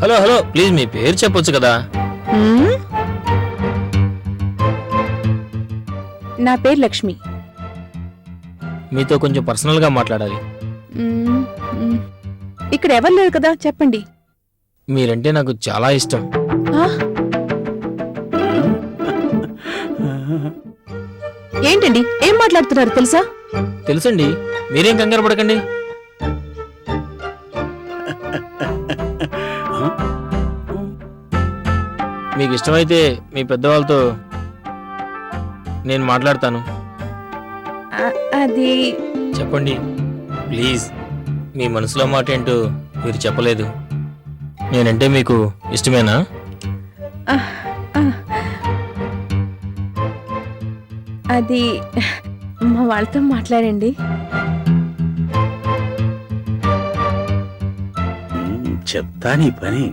Hello hello, please మీ పేరు చెప్పొచ్చు కదా? నా పేరు లక్ష్మి. మీతో కొంచెం పర్సనల్ గా మాట్లాడాలి. ఇక్కడ ఎవరు లేరు కదా, చెప్పండి. మీరంటే నాకు చాలా ఇష్టం. ఏంటండి, ఏం మాట్లాడుతున్నారు తెలుసా? తెలుసండి, మీరేం కంగారు పడకండి. మీకు ఇష్టమైతే మీ పెద్దవాళ్ళతో నేను మాట్లాడతాను. అది చెప్పండి ప్లీజ్. మీ మనసులో మాట ఏంటో మీరు చెప్పలేదు. నేనంటే మీకు ఇష్టమేనా? అది మా వాళ్ళతో మాట్లాడండి. చెప్తా నీ పని.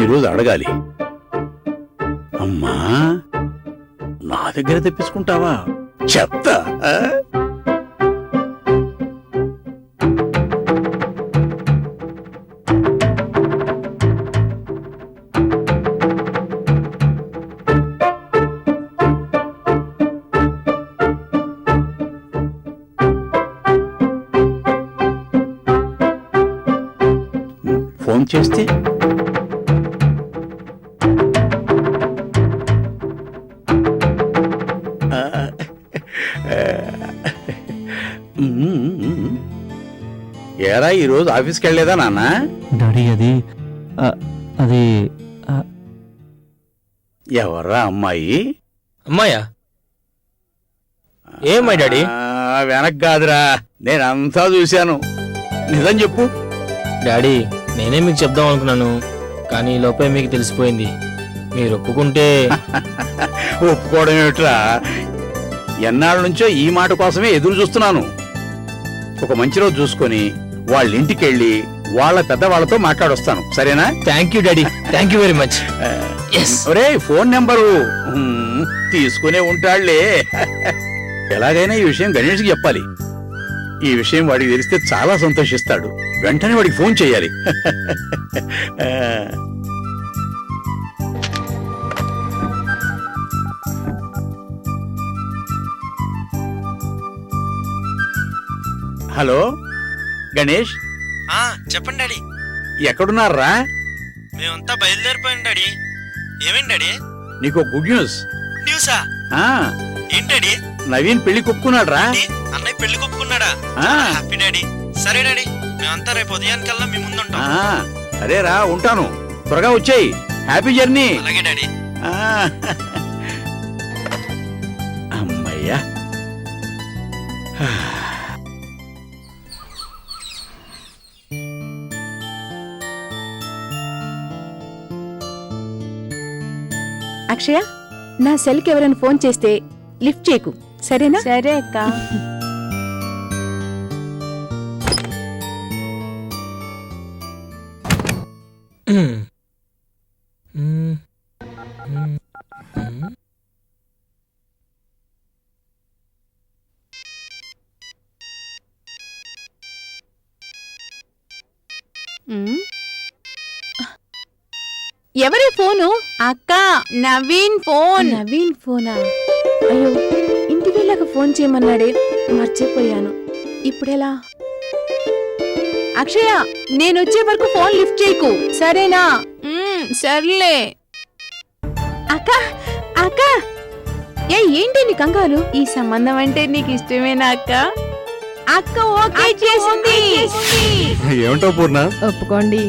ఈరోజు అడగాలి. అమ్మా, నా దగ్గర తెప్పించుకుంటావా? చెప్తా. ఫోన్ చేస్తే ఏరా, ఈరోజు ఆఫీస్కి వెళ్ళలేదా నాన్న? డాడీ అది ఎవర్రా అమ్మాయి? అమ్మాయా? ఏమ్మాయి డాడీ? వెనక్ కాదురా, నేనంతా చూశాను. నిజం చెప్పు. డాడీ, నేనే మీకు చెప్దాం అనుకున్నాను, కానీ ఈ లోపే మీకు తెలిసిపోయింది. మీరు ఒప్పుకుంటే. ఒప్పుకోవడం ఏమిట్రా, ఎన్నాళ్ళ నుంచో ఈ మాట కోసమే ఎదురు చూస్తున్నాను. ఒక మంచి రోజు చూసుకొని వాళ్ళ ఇంటికి వెళ్ళి వాళ్ళ పెద్దవాళ్ళతో మాట్లాడొస్తాను, సరేనా? Thank you daddy, thank you very much. ఒరే, ఫోన్ నెంబరు తీసుకునే ఉంటాళ్లే. ఎలాగైనా ఈ విషయం గణేష్కి చెప్పాలి. ఈ విషయం వాడికి తెలిస్తే చాలా సంతోషిస్తాడు. వెంటనే వాడికి ఫోన్ చేయాలి. హలో గణేష్. చెప్పండి డాడీ. ఎక్కడున్నారా? మేమంతా బయలుదేరిపోయాం డాడీ. ఏమేంటి డాడీ? నీకు గుడ్ న్యూస్. న్యూసా? ఏంటి డాడీ? నవీన్ పెళ్లి కొప్పుకున్నాడు రా. అన్నయ్య పెళ్లి కొప్పుకున్నాడా? Happy daddy. సరే డాడీ, మేమంతా రేపు ఉదయానికల్లా మీ ముందు ఉంటాం. అరేరా, ఉంటాను. త్వరగా వచ్చేయి. Happy journey. అలాగే డాడీ. అమ్మయ్యా. అక్షయ, నా సెల్కి ఎవరైనా ఫోన్ చేస్తే లిఫ్ట్ చేయకు, సరేనా? సరే అక్క. ఎవరి ఫోను? అక్క, నవీన్ ఫోన్. నవీన్ ఫోనా? అయ్యో, ఇంటికి వెళ్ళాక ఫోన్ చేయమన్నాడే, మర్చిపోయాను. ఇప్పుడెలా? అక్షయ, నేనొచ్చే వరకు ఫోన్ లిఫ్ట్ చేయకు, సరేనా? సర్లే. అక్క, అక్క, ఏ ఏంటి నీ కంగారు? ఈ సంబంధం అంటే నీకు ఇష్టమేనా అక్క? అక్క ఓకే చేసింది. ఏమంటావు పూర్ణ? ఒప్పుకోండి.